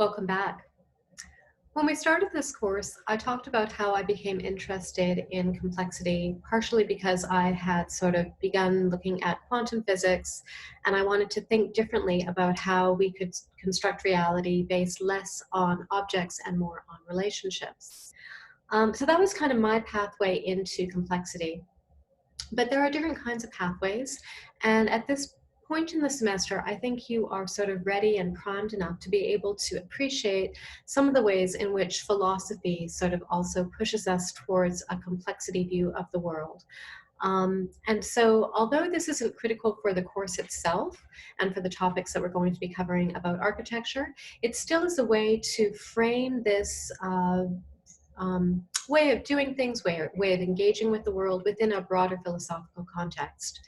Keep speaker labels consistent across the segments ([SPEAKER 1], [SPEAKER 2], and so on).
[SPEAKER 1] Welcome back. When we started this course, I talked about how I became interested in complexity, partially because I had sort of begun looking at quantum physics, and I wanted to think differently about how we could construct reality based less on objects and more on relationships. So that was kind of my pathway into complexity. But there are different kinds of pathways, and at this point in the semester, I think you are sort of ready and primed enough to be able to appreciate some of the ways in which philosophy sort of also pushes us towards a complexity view of the world. And so, although this isn't critical for the course itself and for the topics that we're going to be covering about architecture, it still is a way to frame this way of doing things, way of engaging with the world within a broader philosophical context.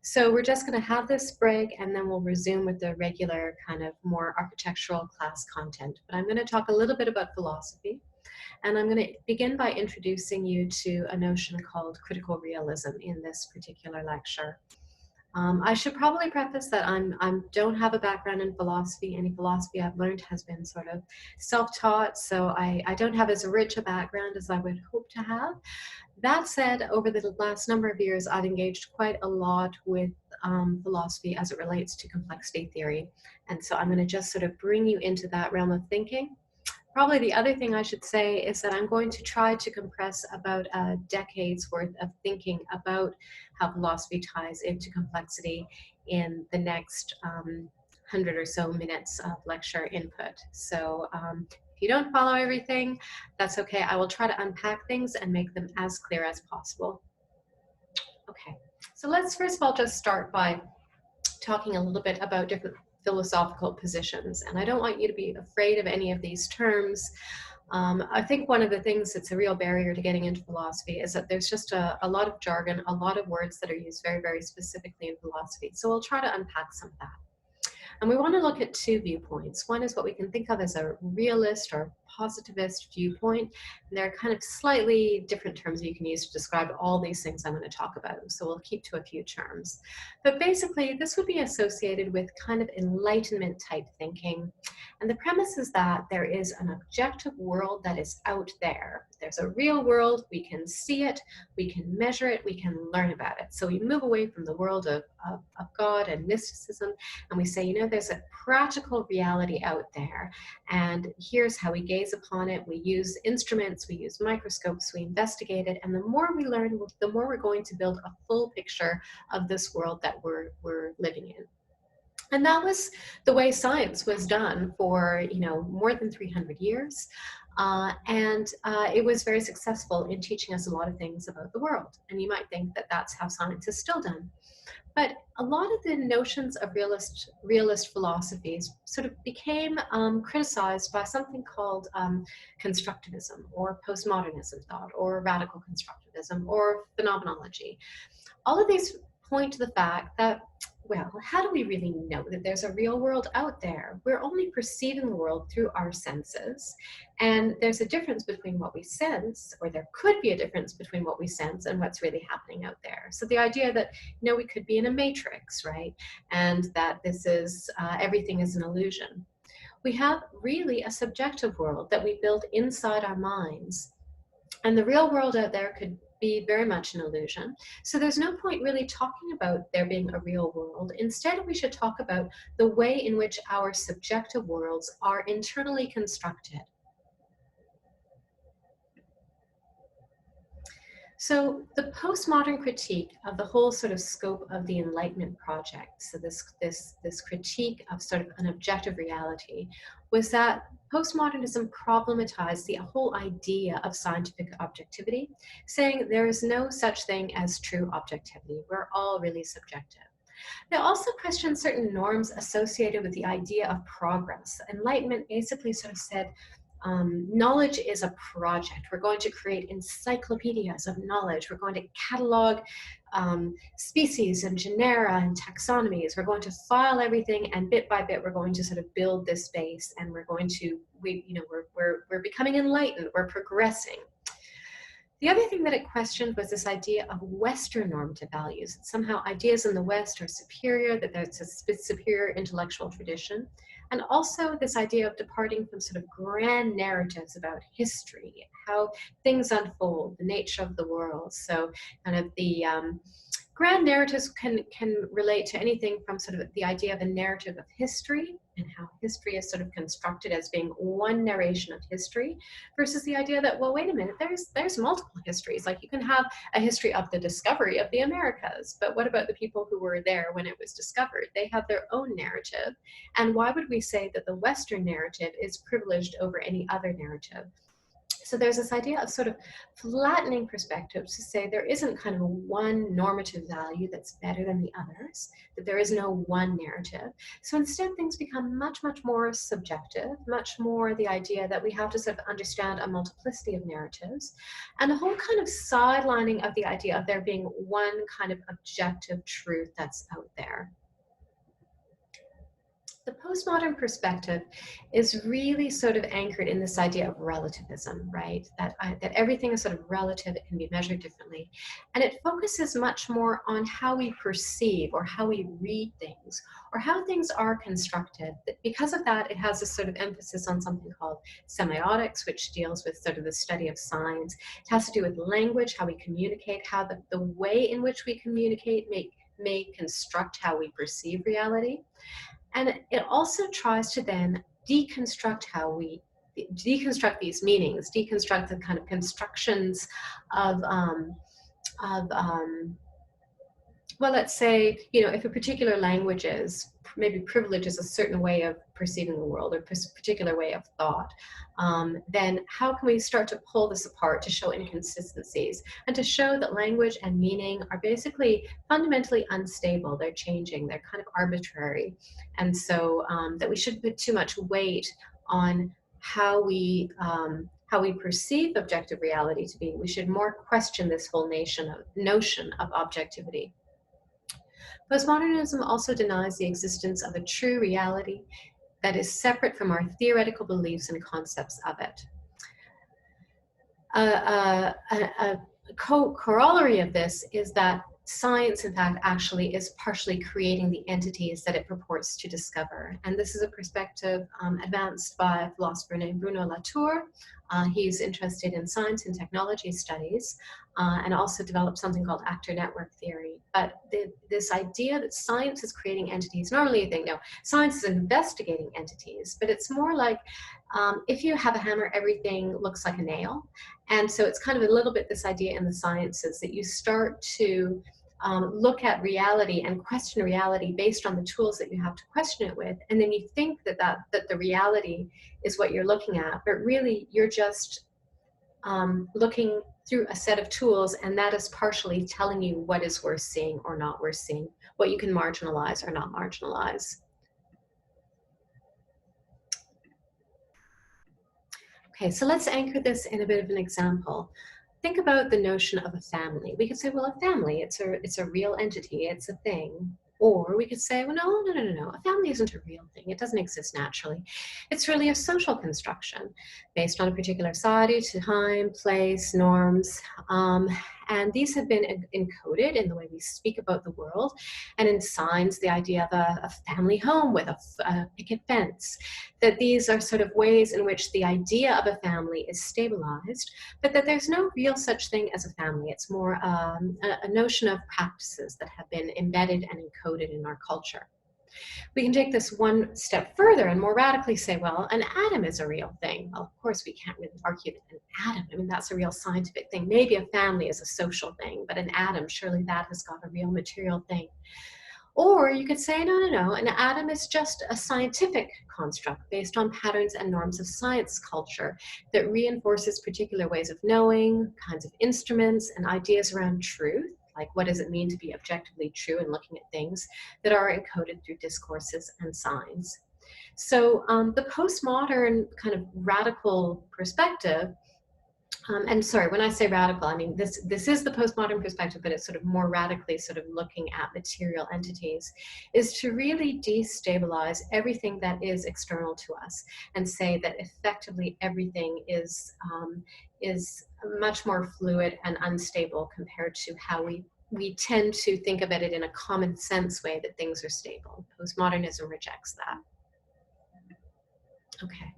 [SPEAKER 1] So we're just going to have this break and then we'll resume with the regular kind of more architectural class content. But I'm going to talk a little bit about philosophy, and I'm going to begin by introducing you to a notion called critical realism in this particular lecture. I should probably preface that I don't have a background in philosophy. Any philosophy I've learned has been sort of self-taught, so I don't have as rich a background as I would hope to have. That said, over the last number of years, I've engaged quite a lot with philosophy as it relates to complexity theory. And so I'm going to just sort of bring you into that realm of thinking. Probably the other thing I should say is that I'm going to try to compress about a decade's worth of thinking about how philosophy ties into complexity in the next 100 or so minutes of lecture input. So if you don't follow everything, that's okay. I will try to unpack things and make them as clear as possible. Okay, so let's first of all just start by talking a little bit about different philosophical positions. And I don't want you to be afraid of any of these terms. I think one of the things that's a real barrier to getting into philosophy is that there's just a lot of jargon, a lot of words that are used very, very specifically in philosophy. So we'll try to unpack some of that. And we want to look at two viewpoints. One is what we can think of as a realist or positivist viewpoint. And there are kind of slightly different terms you can use to describe all these things I'm going to talk about. So we'll keep to a few terms. But basically, this would be associated with kind of Enlightenment type thinking. And the premise is that there is an objective world that is out there. There's a real world, we can see it, we can measure it, we can learn about it. So we move away from the world of God and mysticism, and we say, you know, there's a practical reality out there, and here's how we gaze upon it. We use instruments, we use microscopes, we investigate it, and the more we learn, the more we're going to build a full picture of this world that we're living in. And that was the way science was done for, you know, more than 300 years. It was very successful in teaching us a lot of things about the world. And you might think that that's how science is still done. But a lot of the notions of realist philosophies sort of became criticized by something called constructivism or postmodernism thought or radical constructivism or phenomenology. All of these point to the fact that, well, how do we really know that there's a real world out there? We're only perceiving the world through our senses. And there's a difference between what we sense, or there could be a difference between what we sense and what's really happening out there. So the idea that, you know, we could be in a matrix, right? And that this is, everything is an illusion. We have really a subjective world that we build inside our minds. And the real world out there could be very much an illusion. So there's no point really talking about there being a real world. Instead, we should talk about the way in which our subjective worlds are internally constructed. So the postmodern critique of the whole sort of scope of the Enlightenment project, so this critique of sort of an objective reality, was that postmodernism problematized the whole idea of scientific objectivity, saying there is no such thing as true objectivity. We're all really subjective. They also questioned certain norms associated with the idea of progress. Enlightenment basically sort of said, knowledge is a project. We're going to create encyclopedias of knowledge. We're going to catalog species and genera and taxonomies. We're going to file everything, and bit by bit, we're going to sort of build this base, and we're going to, we're becoming enlightened. We're progressing. The other thing that it questioned was this idea of Western normative values. Somehow ideas in the West are superior, that there's a superior intellectual tradition. And also this idea of departing from sort of grand narratives about history, how things unfold, the nature of the world. So kind of the grand narratives can relate to anything from sort of the idea of a narrative of history and how history is sort of constructed as being one narration of history, versus the idea that, well, wait a minute, there's multiple histories. Like, you can have a history of the discovery of the Americas, but what about the people who were there when it was discovered? They have their own narrative. And why would we say that the Western narrative is privileged over any other narrative? So there's this idea of sort of flattening perspectives to say there isn't kind of a one normative value that's better than the others, that there is no one narrative. So instead, things become much, much more subjective, much more the idea that we have to sort of understand a multiplicity of narratives, and a whole kind of sidelining of the idea of there being one kind of objective truth that's out there. The postmodern perspective is really sort of anchored in this idea of relativism, right? That everything is sort of relative, it can be measured differently. And it focuses much more on how we perceive or how we read things or how things are constructed. Because of that, it has a sort of emphasis on something called semiotics, which deals with sort of the study of signs. It has to do with language, how we communicate, how the way in which we communicate may construct how we perceive reality. And it also tries to then deconstruct how we deconstruct these meanings, deconstruct the kind of constructions of, well, let's say, if a particular language is maybe privileges a certain way of perceiving the world or a particular way of thought, then how can we start to pull this apart to show inconsistencies and to show that language and meaning are basically fundamentally unstable? They're changing, they're kind of arbitrary. And so that we shouldn't put too much weight on how we perceive objective reality to be. We should more question this whole notion of objectivity. Postmodernism also denies the existence of a true reality that is separate from our theoretical beliefs and concepts of it. A corollary of this is that science, in fact, actually is partially creating the entities that it purports to discover. And this is a perspective advanced by a philosopher named Bruno Latour. He's interested in science and technology studies and also developed something called actor network theory. But this idea that science is creating entities, normally you think, no, science is investigating entities, but it's more like if you have a hammer, everything looks like a nail. And so it's kind of a little bit this idea in the sciences that you start to look at reality and question reality based on the tools that you have to question it with. And then you think that the reality is what you're looking at, but really you're just looking through a set of tools, and that is partially telling you what is worth seeing or not worth seeing, what you can marginalize or not marginalize. Okay, so let's anchor this in a bit of an example. Think about the notion of a family. We could say, well, a family, it's a real entity, it's a thing. Or we could say, well, no. A family isn't a real thing. It doesn't exist naturally. It's really a social construction based on a particular society, time, place, norms. And these have been encoded in the way we speak about the world, and in signs, the idea of a family home with a picket fence, that these are sort of ways in which the idea of a family is stabilized, but that there's no real such thing as a family. It's more a notion of practices that have been embedded and encoded in our culture. We can take this one step further and more radically say, well, an atom is a real thing. Well, of course, we can't really argue that an atom, I mean, that's a real scientific thing. Maybe a family is a social thing, but an atom, surely that has got a real material thing. Or you could say, no, an atom is just a scientific construct based on patterns and norms of science culture that reinforces particular ways of knowing, kinds of instruments, and ideas around truth. Like, what does it mean to be objectively true in looking at things that are encoded through discourses and signs? So the postmodern kind of radical perspective, and sorry, when I say radical, I mean this is the postmodern perspective, but it's sort of more radically sort of looking at material entities, is to really destabilize everything that is external to us and say that effectively everything is much more fluid and unstable compared to how we tend to think about it in a common sense way that things are stable. Postmodernism rejects that. Okay.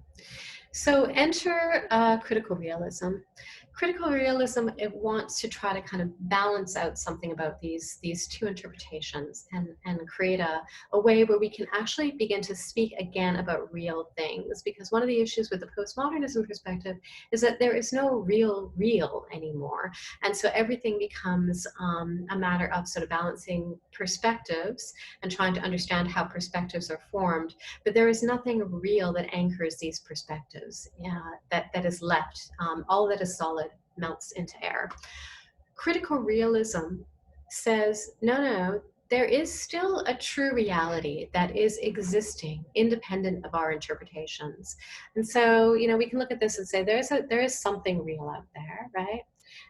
[SPEAKER 1] So enter critical realism. Critical realism, it wants to try to kind of balance out something about these two interpretations and create a way where we can actually begin to speak again about real things. Because one of the issues with the postmodernism perspective is that there is no real anymore. And so everything becomes a matter of sort of balancing perspectives and trying to understand how perspectives are formed, but there is nothing real that anchors these perspectives, that is left. All that is solid melts into air. Critical realism says, no, there is still a true reality that is existing independent of our interpretations. And so, we can look at this and say, there is something real out there, right?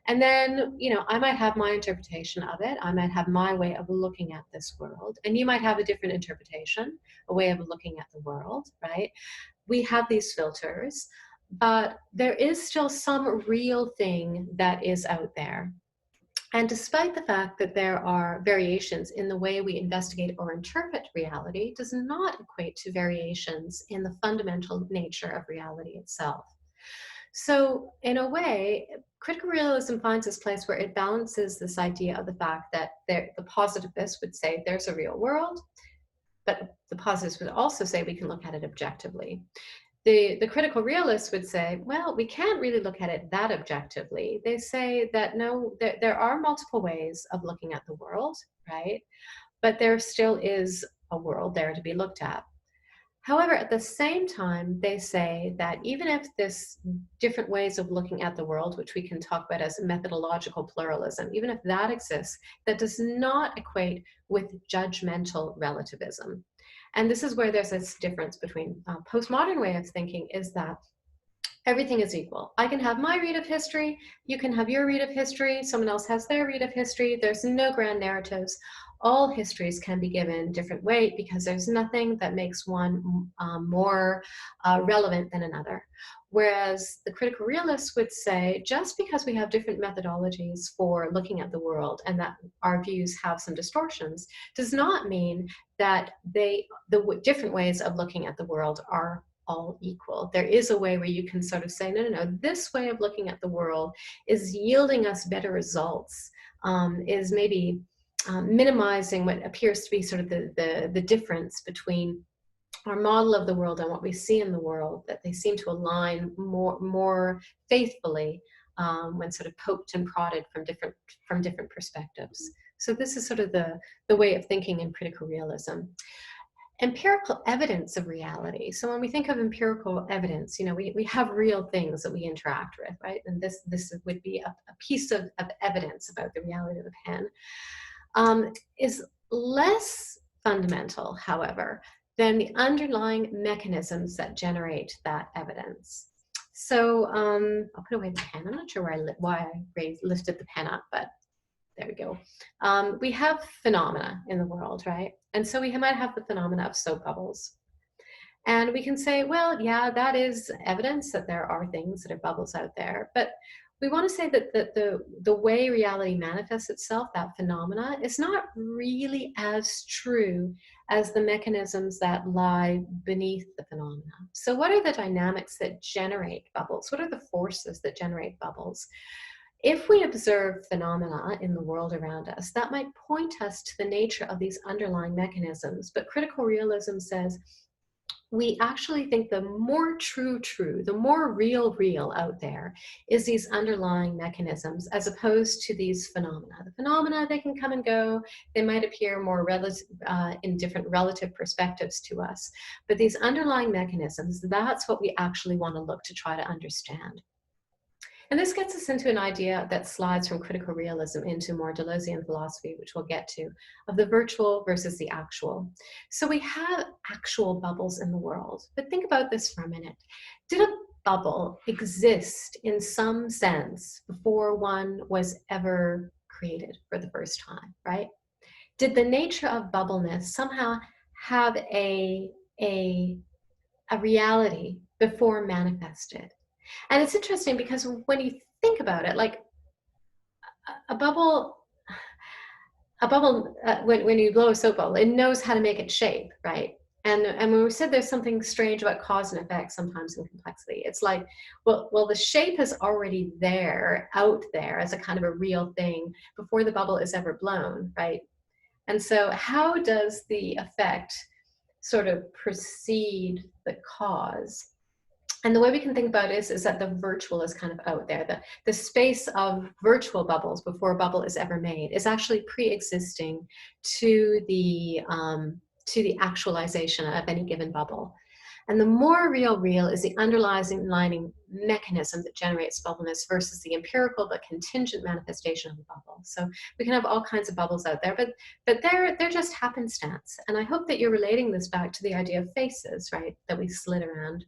[SPEAKER 1] And then, I might have my interpretation of it. I might have my way of looking at this world. And you might have a different interpretation, a way of looking at the world, right? We have these filters, but there is still some real thing that is out there. And despite the fact that there are variations in the way we investigate or interpret reality, does not equate to variations in the fundamental nature of reality itself. So in a way, critical realism finds this place where it balances this idea of the fact that the positivists would say there's a real world, but the positivists would also say we can look at it objectively. The critical realists would say, well, we can't really look at it that objectively. They say that no, there are multiple ways of looking at the world, right? But there still is a world there to be looked at. However, at the same time, they say that even if this different ways of looking at the world, which we can talk about as methodological pluralism, even if that exists, that does not equate with judgmental relativism. And this is where there's this difference between postmodern way of thinking, is that everything is equal. I can have my read of history, you can have your read of history, someone else has their read of history. There's no grand narratives. All histories can be given different weight because there's nothing that makes one more relevant than another. Whereas the critical realists would say, just because we have different methodologies for looking at the world and that our views have some distortions, does not mean that the different ways of looking at the world are all equal. There is a way where you can sort of say, no, this way of looking at the world is yielding us better results, is maybe minimizing what appears to be sort of the difference between our model of the world and what we see in the world, that they seem to align more faithfully when sort of poked and prodded from different perspectives. So this is sort of the way of thinking in critical realism. Empirical evidence of reality. So when we think of empirical evidence, we have real things that we interact with, right? And this would be a piece of evidence about the reality of the pen. Is less fundamental, however, than the underlying mechanisms that generate that evidence. So I'll put away the pen. I'm not sure why I lifted the pen up, but there we go. We have phenomena in the world, right? And so we might have the phenomena of soap bubbles. And we can say, well, yeah, that is evidence that there are things that are bubbles out there. But we want to say that the way reality manifests itself, that phenomena, is not really as true as the mechanisms that lie beneath the phenomena. So what are the dynamics that generate bubbles? What are the forces that generate bubbles? If we observe phenomena in the world around us, that might point us to the nature of these underlying mechanisms. But critical realism says, we actually think the more true, the more real out there is these underlying mechanisms as opposed to these phenomena. The phenomena, they can come and go. They might appear more in different relative perspectives to us. But these underlying mechanisms, that's what we actually want to look to try to understand. And this gets us into an idea that slides from critical realism into more Deleuzean philosophy, which we'll get to, of the virtual versus the actual. So we have actual bubbles in the world, but think about this for a minute. Did a bubble exist in some sense before one was ever created for the first time, right? Did the nature of bubbleness somehow have a reality before manifested? And it's interesting because when you think about it, like a bubble, when you blow a soap bubble, it knows how to make its shape, right? And when we said there's something strange about cause and effect sometimes in complexity, it's like, well, the shape is already there, out there as a kind of a real thing before the bubble is ever blown, right? And so how does the effect sort of precede the cause? And the way we can think about it is that the virtual is kind of out there. The space of virtual bubbles before a bubble is ever made is actually pre-existing to the actualization of any given bubble. And the more real is the underlying mechanism that generates bubbleness versus the empirical but contingent manifestation of the bubble. So we can have all kinds of bubbles out there, but they're just happenstance. And I hope that you're relating this back to the idea of faces, right, that we slid around.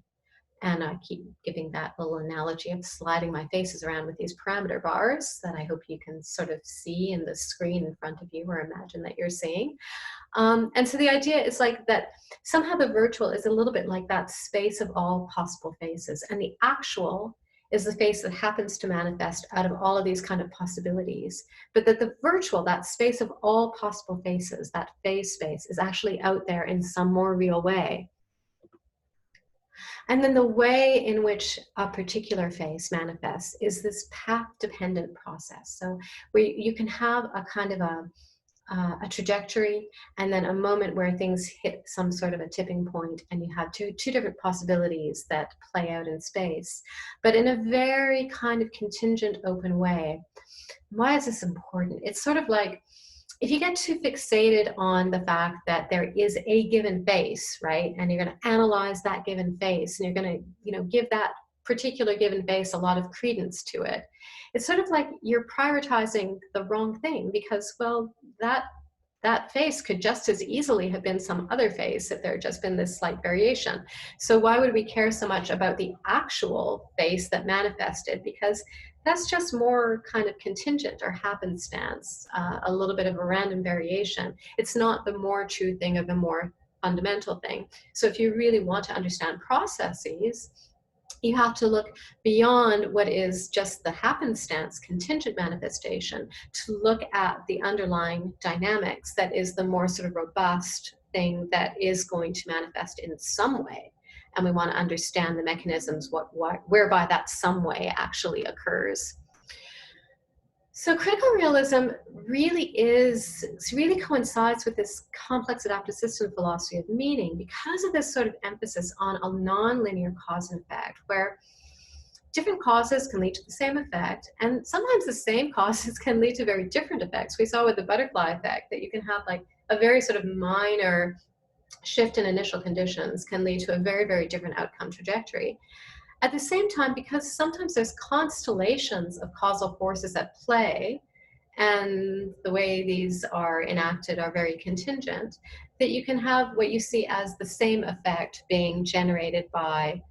[SPEAKER 1] And I keep giving that little analogy of sliding my faces around with these parameter bars that I hope you can sort of see in the screen in front of you or imagine that you're seeing. And so the idea is like that somehow the virtual is a little bit like that space of all possible faces. And the actual is the face that happens to manifest out of all of these kind of possibilities. But that the virtual, that space of all possible faces, that phase space, is actually out there in some more real way. And then the way in which a particular face manifests is this path-dependent process. So you can have a kind of a trajectory and then a moment where things hit some sort of a tipping point and you have two different possibilities that play out in space, but in a very kind of contingent, open way. Why is this important? It's sort of like, if you get too fixated on the fact that there is a given face, right, and you're going to analyze that given face, and you're going to, give that particular given face a lot of credence to it, it's sort of like you're prioritizing the wrong thing because, well, that face could just as easily have been some other face if there had just been this slight variation. So why would we care so much about the actual face that manifested? Because that's just more kind of contingent or happenstance, a little bit of a random variation. It's not the more true thing or the more fundamental thing. So if you really want to understand processes, you have to look beyond what is just the happenstance contingent manifestation to look at the underlying dynamics that is the more sort of robust thing that is going to manifest in some way. And we want to understand the mechanisms whereby that some way actually occurs. So critical realism really coincides with this complex adaptive system philosophy of meaning because of this sort of emphasis on a non-linear cause and effect, where different causes can lead to the same effect, and sometimes the same causes can lead to very different effects. We saw with the butterfly effect that you can have like a very sort of minor shift in initial conditions can lead to a very, very different outcome trajectory. At the same time, because sometimes there's constellations of causal forces at play, and the way these are enacted are very contingent, that you can have what you see as the same effect being generated by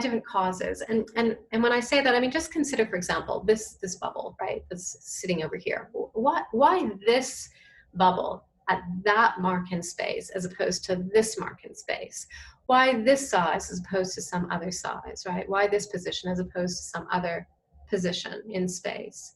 [SPEAKER 1] different causes. And when I say that, I mean, just consider, for example, this bubble, right, that's sitting over here. Why this bubble at that mark in space as opposed to this mark in space? Why this size as opposed to some other size, right? Why this position as opposed to some other position in space?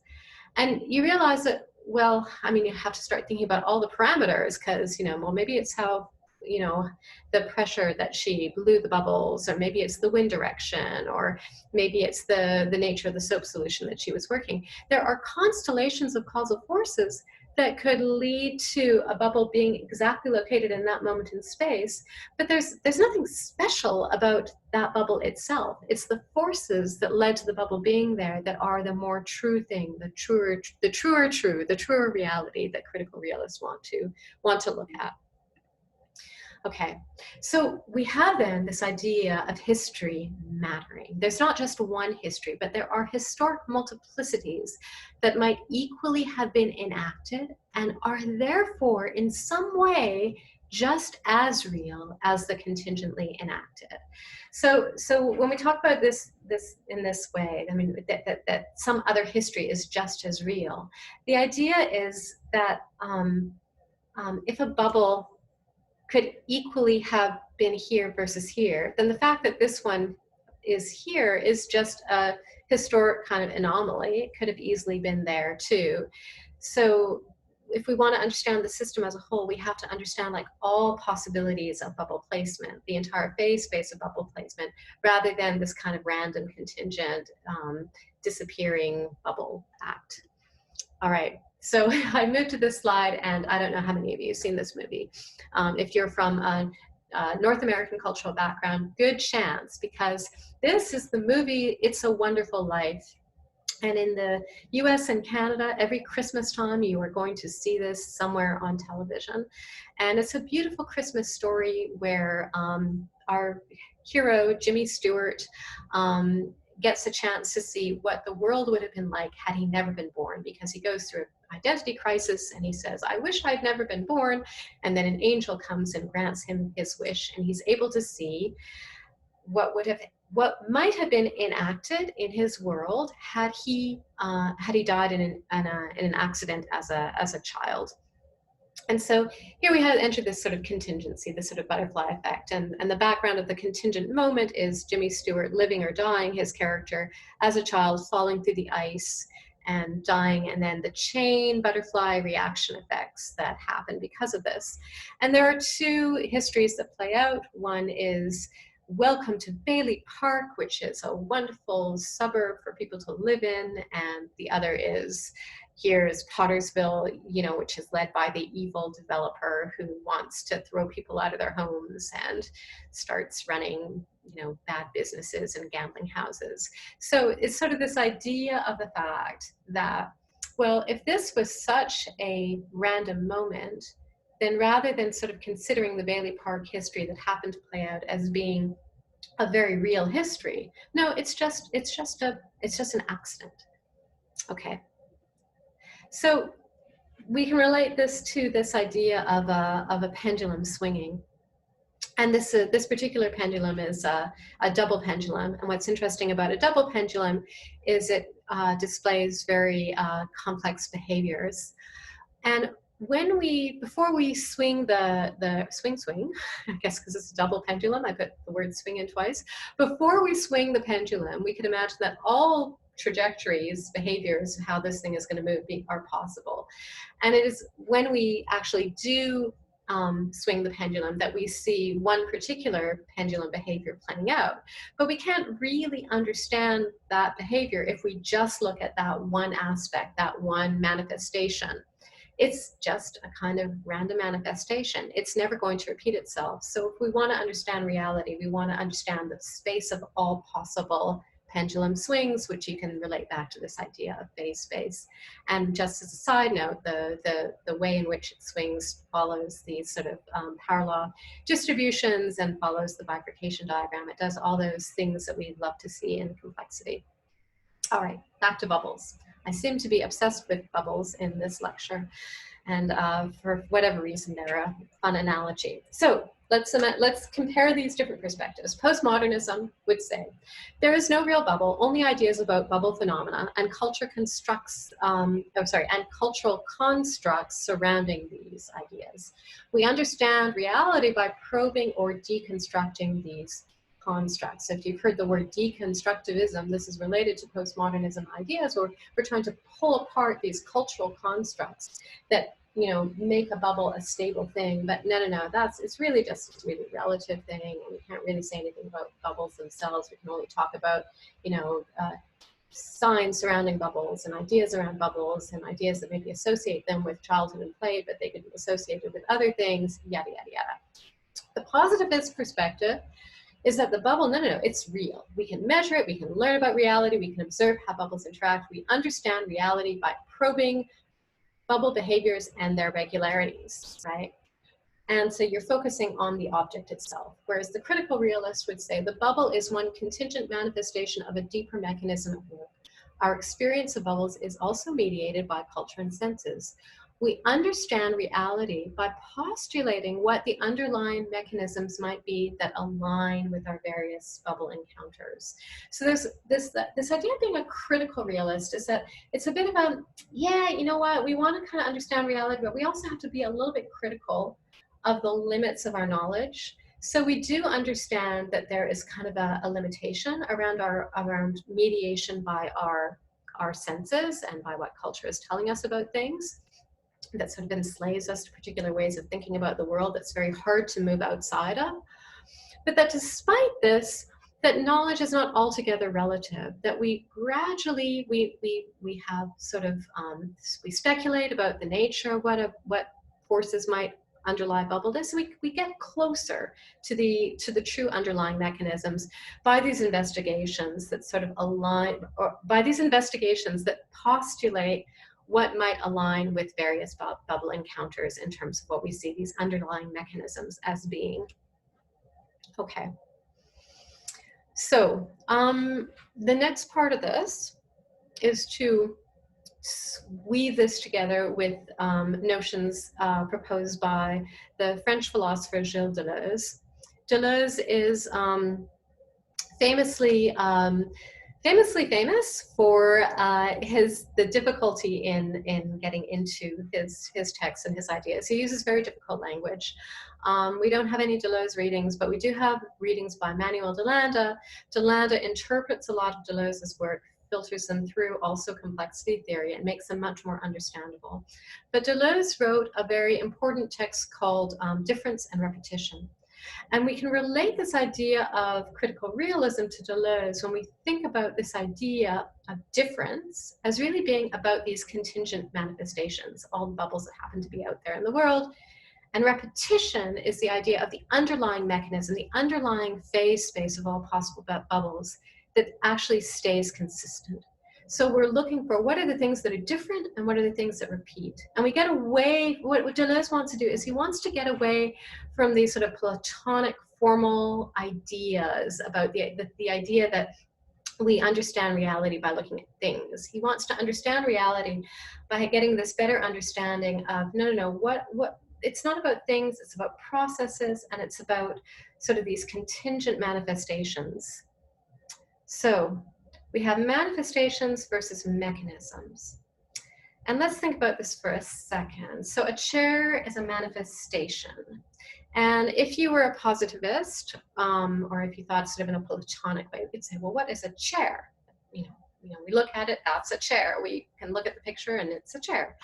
[SPEAKER 1] And you realize that, well, I mean, you have to start thinking about all the parameters because, well, maybe it's how, the pressure that she blew the bubbles, or maybe it's the wind direction, or maybe it's the nature of the soap solution that she was working. There are constellations of causal forces that could lead to a bubble being exactly located in that moment in space, but there's nothing special about that bubble itself. It's the forces that led to the bubble being there that are the more true thing, the truer reality that critical realists want to look at. Okay, so we have then this idea of history mattering. There's not just one history, but there are historic multiplicities that might equally have been enacted and are therefore in some way just as real as the contingently enacted. So when we talk about this in this way, I mean, that some other history is just as real, the idea is that if a bubble could equally have been here versus here, then the fact that this one is here is just a historic kind of anomaly. It could have easily been there too. So if we want to understand the system as a whole, we have to understand like all possibilities of bubble placement, the entire phase space of bubble placement, rather than this kind of random contingent disappearing bubble act. All right, so I moved to this slide, and I don't know how many of you have seen this movie. If you're from a North American cultural background, good chance, because this is the movie It's a Wonderful Life. And in the US and Canada, every Christmas time, you are going to see this somewhere on television. And it's a beautiful Christmas story where our hero, Jimmy Stewart, gets a chance to see what the world would have been like had he never been born, because he goes through an identity crisis and he says, I wish I'd never been born. And then an angel comes and grants him his wish, and he's able to see what might have been enacted in his world had he died in an accident as a child. And so here we have entered this sort of contingency, this sort of butterfly effect. And the background of the contingent moment is Jimmy Stewart living or dying, his character as a child falling through the ice and dying, and then the chain butterfly reaction effects that happen because of this. And there are two histories that play out. One is Welcome to Bailey Park, which is a wonderful suburb for people to live in, and the other is here's Pottersville, you know, which is led by the evil developer who wants to throw people out of their homes and starts running, you know, bad businesses and gambling houses. So it's sort of this idea of the fact that, well, if this was such a random moment, then rather than sort of considering the Bailey Park history that happened to play out as being a very real history, no, it's just an accident. Okay. So we can relate this to this idea of a pendulum swinging. And this particular pendulum is a double pendulum. And what's interesting about a double pendulum is it displays very complex behaviors. And before we swing the swing, I guess because it's a double pendulum, I put the word swing in twice. Before we swing the pendulum, we could imagine that all trajectories, behaviors, how this thing is going to move are possible. And it is when we actually do swing the pendulum that we see one particular pendulum behavior playing out. But we can't really understand that behavior if we just look at that one aspect, that one manifestation. It's just a kind of random manifestation. It's never going to repeat itself. So if we want to understand reality, we want to understand the space of all possible pendulum swings, which you can relate back to this idea of phase space. And just as a side note, the way in which it swings follows these sort of power law distributions and follows the bifurcation diagram. It does all those things that we love to see in complexity. All right, back to bubbles. I seem to be obsessed with bubbles in this lecture, and for whatever reason, they're a fun analogy. So let's compare these different perspectives. Postmodernism would say there is no real bubble, only ideas about bubble phenomena and cultural constructs surrounding these ideas. We understand reality by probing or deconstructing these constructs. So if you've heard the word deconstructivism, this is related to postmodernism ideas, where we're trying to pull apart these cultural constructs that, you know, make a bubble a stable thing. But no, it's really just a really relative thing, and we can't really say anything about bubbles themselves. We can only talk about, you know, signs surrounding bubbles and ideas around bubbles and ideas that maybe associate them with childhood and play, but they could be associated with other things, yada, yada, yada. The positivist perspective is that the bubble, no, it's real. We can measure it, we can learn about reality, we can observe how bubbles interact, we understand reality by probing bubble behaviors and their regularities, right? And so you're focusing on the object itself, whereas the critical realist would say the bubble is one contingent manifestation of a deeper mechanism at work. Our experience of bubbles is also mediated by culture and senses. We understand reality by postulating what the underlying mechanisms might be that align with our various bubble encounters. So there's this idea of being a critical realist is that it's a bit about, yeah, you know what, we want to kind of understand reality, but we also have to be a little bit critical of the limits of our knowledge. So we do understand that there is kind of a limitation around mediation by our senses and by what culture is telling us about things. that sort of enslaves us to particular ways of thinking about the world that's very hard to move outside of. But that despite this, that knowledge is not altogether relative, that we gradually, we have sort of, we speculate about the nature of what forces might underlie bubbleness. We get closer to the true underlying mechanisms by these investigations that sort of align, or by these investigations that postulate what might align with various bubble encounters in terms of what we see these underlying mechanisms as being. Okay. So the next part of this is to weave this together with notions proposed by the French philosopher Gilles Deleuze. Deleuze is famously famous for the difficulty in getting into his texts and his ideas. He uses very difficult language. We don't have any Deleuze readings, but we do have readings by Manuel de Landa. De Landa interprets a lot of Deleuze's work, filters them through also complexity theory, and makes them much more understandable. But Deleuze wrote a very important text called Difference and Repetition. And we can relate this idea of critical realism to Deleuze when we think about this idea of difference as really being about these contingent manifestations, all the bubbles that happen to be out there in the world. And repetition is the idea of the underlying mechanism, the underlying phase space of all possible bubbles that actually stays consistent. So we're looking for what are the things that are different and what are the things that repeat. And we get away, what Deleuze wants to do is he wants to get away from these sort of Platonic formal ideas about the idea that we understand reality by looking at things. He wants to understand reality by getting this better understanding of, no, what it's not about things, it's about processes, and it's about sort of these contingent manifestations. So we have manifestations versus mechanisms. And let's think about this for a second. So a chair is a manifestation. And if you were a positivist, or if you thought sort of in a Platonic way, you could say, well, what is a chair? You know, we look at it, that's a chair. We can look at the picture and it's a chair.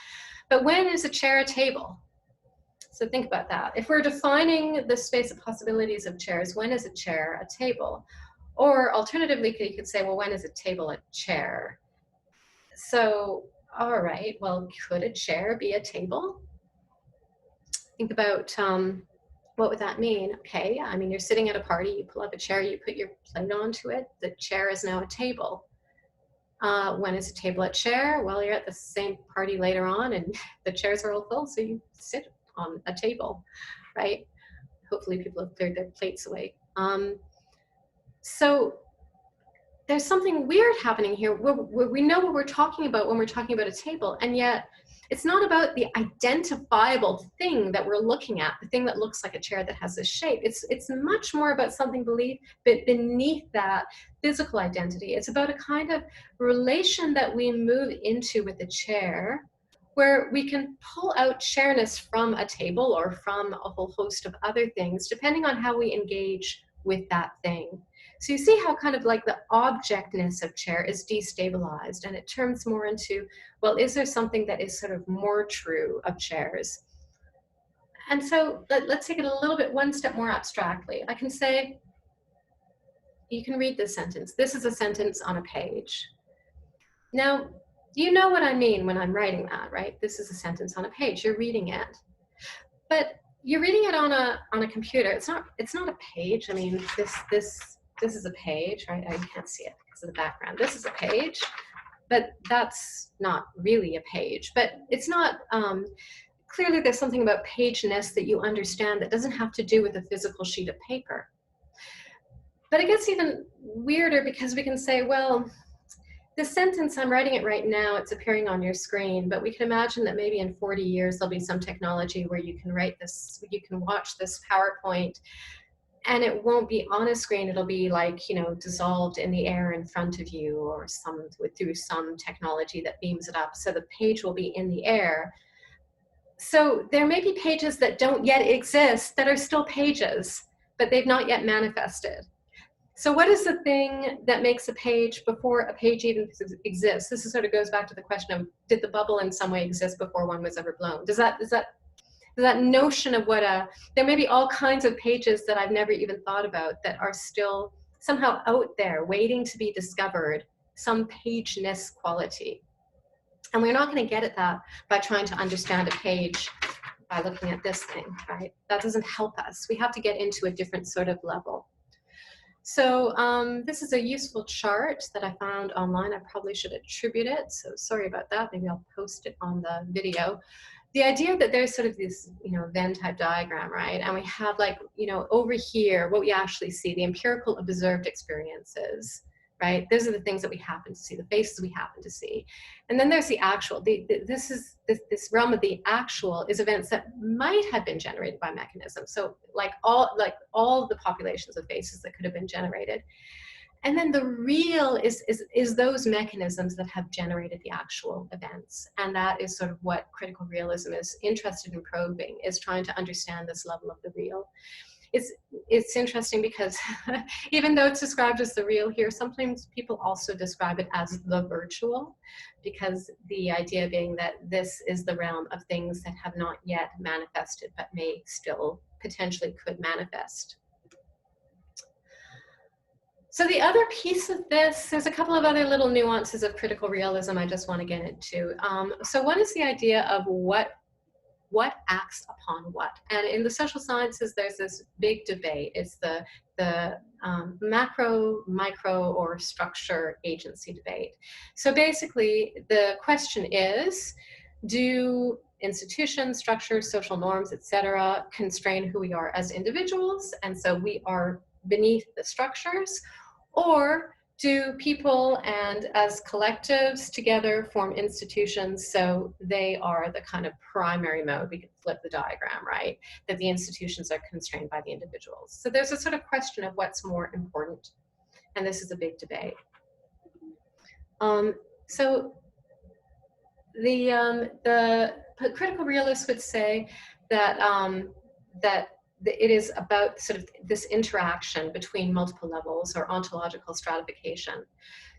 [SPEAKER 1] But when is a chair a table? So think about that. If we're defining the space of possibilities of chairs, when is a chair a table? Or alternatively, you could say, well, when is a table a chair? So, all right, well, could a chair be a table? Think about what would that mean? Okay, I mean, you're sitting at a party, you pull up a chair, you put your plate onto it, the chair is now a table. When is a table a chair? Well, you're at the same party later on and the chairs are all full, so you sit on a table, right? Hopefully people have cleared their plates away. So there's something weird happening here. We know what we're talking about when we're talking about a table, and yet it's not about the identifiable thing that we're looking at, the thing that looks like a chair that has this shape. It's much more about something beneath that physical identity. It's about a kind of relation that we move into with the chair, where we can pull out chairness from a table or from a whole host of other things, depending on how we engage with that thing. So you see how kind of like the objectness of chair is destabilized, and it turns more into, well, is there something that is sort of more true of chairs? And so let's take it a little bit one step more abstractly. I can say, you can read this sentence. This is a sentence on a page. Now, you know what I mean when I'm writing that, right? This is a sentence on a page. You're reading it. But you're reading it on a computer. It's not a page. I mean, this is a page, right? I can't see it because of the background. This is a page, but that's not really a page. But it's not, clearly there's something about pageness that you understand that doesn't have to do with a physical sheet of paper. But it gets even weirder because we can say, well, this sentence, I'm writing it right now, it's appearing on your screen, but we can imagine that maybe in 40 years there'll be some technology where you can write this, you can watch this PowerPoint, and it won't be on a screen, it'll be like, you know, dissolved in the air in front of you, or through some technology that beams it up, so the page will be in the air. So there may be pages that don't yet exist that are still pages, but they've not yet manifested. So what is the thing that makes a page before a page even exists? This is sort of goes back to the question of, did the bubble in some way exist before one was ever blown? Does that notion of what there may be all kinds of pages that I've never even thought about that are still somehow out there waiting to be discovered, some pageness quality. And we're not going to get at that by trying to understand a page by looking at this thing, right? That doesn't help us. We have to get into a different sort of level. So this is a useful chart that I found online. I probably should attribute it, so sorry about that. Maybe I'll post it on the video. The idea that there's sort of this, Venn type diagram, right? And we have like, over here, what we actually see, the empirical observed experiences, right? Those are the things that we happen to see, the faces we happen to see. And then there's the actual, this realm of the actual is events that might have been generated by mechanisms. So like all the populations of faces that could have been generated. And then the real is those mechanisms that have generated the actual events. And that is sort of what critical realism is interested in probing, is trying to understand this level of the real. It's interesting because even though it's described as the real here, sometimes people also describe it as the virtual, because the idea being that this is the realm of things that have not yet manifested, but may still potentially could manifest. So the other piece of this, there's a couple of other little nuances of critical realism I just want to get into. So one is the idea of what acts upon what. And in the social sciences, there's this big debate. It's the macro, micro, or structure agency debate. So basically, the question is, do institutions, structures, social norms, etc., constrain who we are as individuals? And so we are beneath the structures, or do people and as collectives together form institutions so they are the kind of primary mode? We could flip the diagram, right? That the institutions are constrained by the individuals. So there's a sort of question of what's more important. And this is a big debate. So the critical realists would say that that it is about sort of this interaction between multiple levels, or ontological stratification.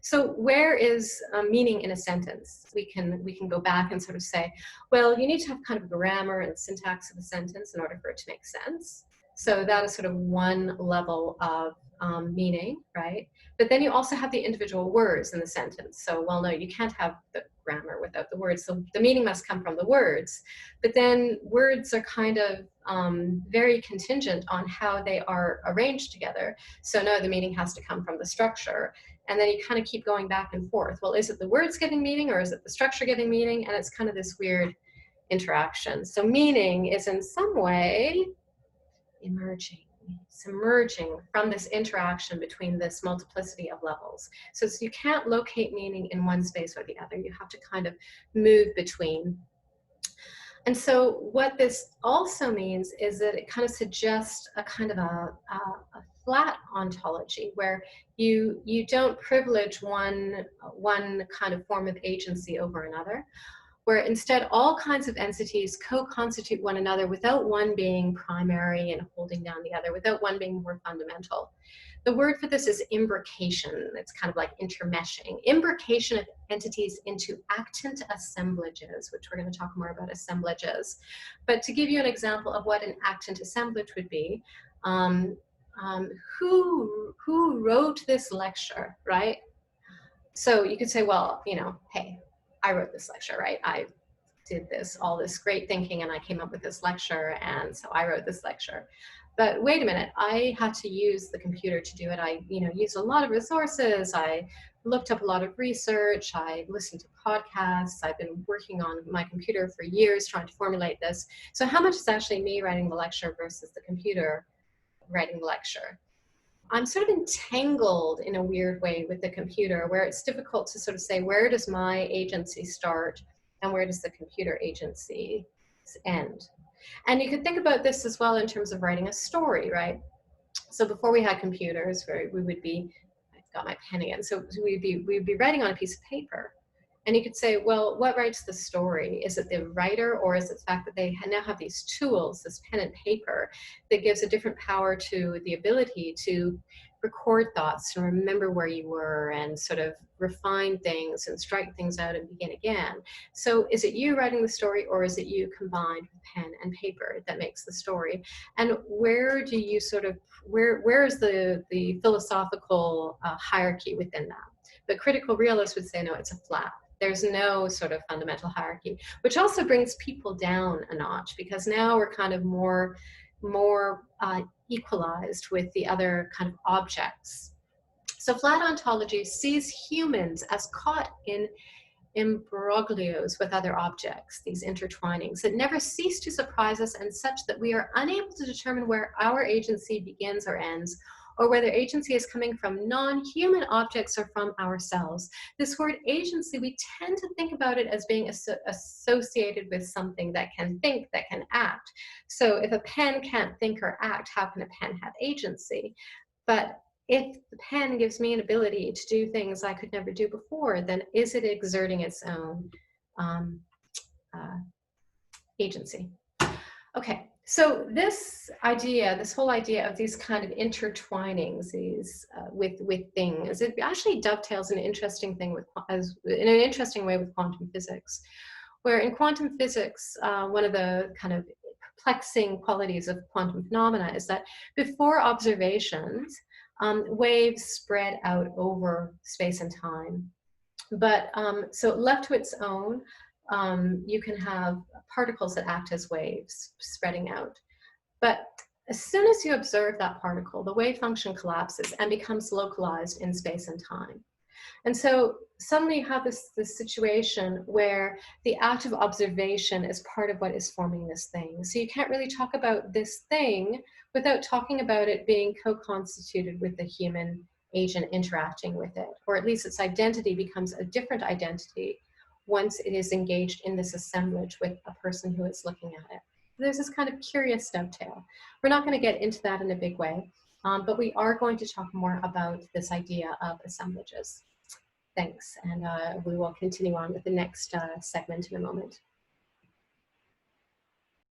[SPEAKER 1] So where is meaning in a sentence? We can go back and sort of say, well, you need to have kind of grammar and syntax of a sentence in order for it to make sense. So that is sort of one level of meaning, right? But then you also have the individual words in the sentence. So, well, no, you can't have the grammar without the words. So the meaning must come from the words. But then words are kind of very contingent on how they are arranged together. So no, the meaning has to come from the structure. And then you kind of keep going back and forth. Well, is it the words giving meaning, or is it the structure giving meaning? And it's kind of this weird interaction. So meaning is in some way emerging from this interaction between this multiplicity of levels. So you can't locate meaning in one space or the other. You have to kind of move between. And so what this also means is that it kind of suggests a kind of a flat ontology, where you don't privilege one kind of form of agency over another, where instead all kinds of entities co-constitute one another without one being primary and holding down the other, without one being more fundamental. The word for this is imbrication. It's kind of like intermeshing. Imbrication of entities into actant assemblages, which we're going to talk more about assemblages. But to give you an example of what an actant assemblage would be, who wrote this lecture, right? So you could say, well, hey, I wrote this lecture, right? I did all this great thinking, and I came up with this lecture, and so I wrote this lecture. But wait a minute, I had to use the computer to do it. I, used a lot of resources. I looked up a lot of research. I listened to podcasts. I've been working on my computer for years trying to formulate this. So how much is actually me writing the lecture versus the computer writing the lecture? I'm sort of entangled in a weird way with the computer, where it's difficult to sort of say, where does my agency start and where does the computer agency end? And you could think about this as well in terms of writing a story, right? So before we had computers, we would be, I've got my pen again, so we'd be writing on a piece of paper. And you could say, well, what writes the story? Is it the writer, or is it the fact that they now have these tools, this pen and paper, that gives a different power to the ability to record thoughts and remember where you were and sort of refine things and strike things out and begin again. So is it you writing the story, or is it you combined with pen and paper that makes the story? And where do you sort of, where is the philosophical hierarchy within that? But critical realists would say, no, it's a flat. There's no sort of fundamental hierarchy, which also brings people down a notch, because now we're kind of more equalized with the other kind of objects. So flat ontology sees humans as caught in imbroglios with other objects, these intertwinings that never cease to surprise us, and such that we are unable to determine where our agency begins or ends, or whether agency is coming from non-human objects or from ourselves. This word agency, we tend to think about it as being associated with something that can think, that can act. So if a pen can't think or act, how can a pen have agency? But if the pen gives me an ability to do things I could never do before, then is it exerting its own agency? Okay, so this idea, this whole idea of these kind of intertwinings, these with things, it actually dovetails in an interesting thing with, in an interesting way with quantum physics, where in quantum physics, one of the kind of perplexing qualities of quantum phenomena is that before observations, waves spread out over space and time. But so left to its own, you can have particles that act as waves spreading out. But as soon as you observe that particle, the wave function collapses and becomes localized in space and time. And so suddenly you have this situation where the act of observation is part of what is forming this thing. So you can't really talk about this thing without talking about it being co-constituted with the human agent interacting with it, or at least its identity becomes a different identity once it is engaged in this assemblage with a person who is looking at it. There's this kind of curious dovetail. We're not going to get into that in a big way, but we are going to talk more about this idea of assemblages. Thanks, and we will continue on with the next segment in a moment.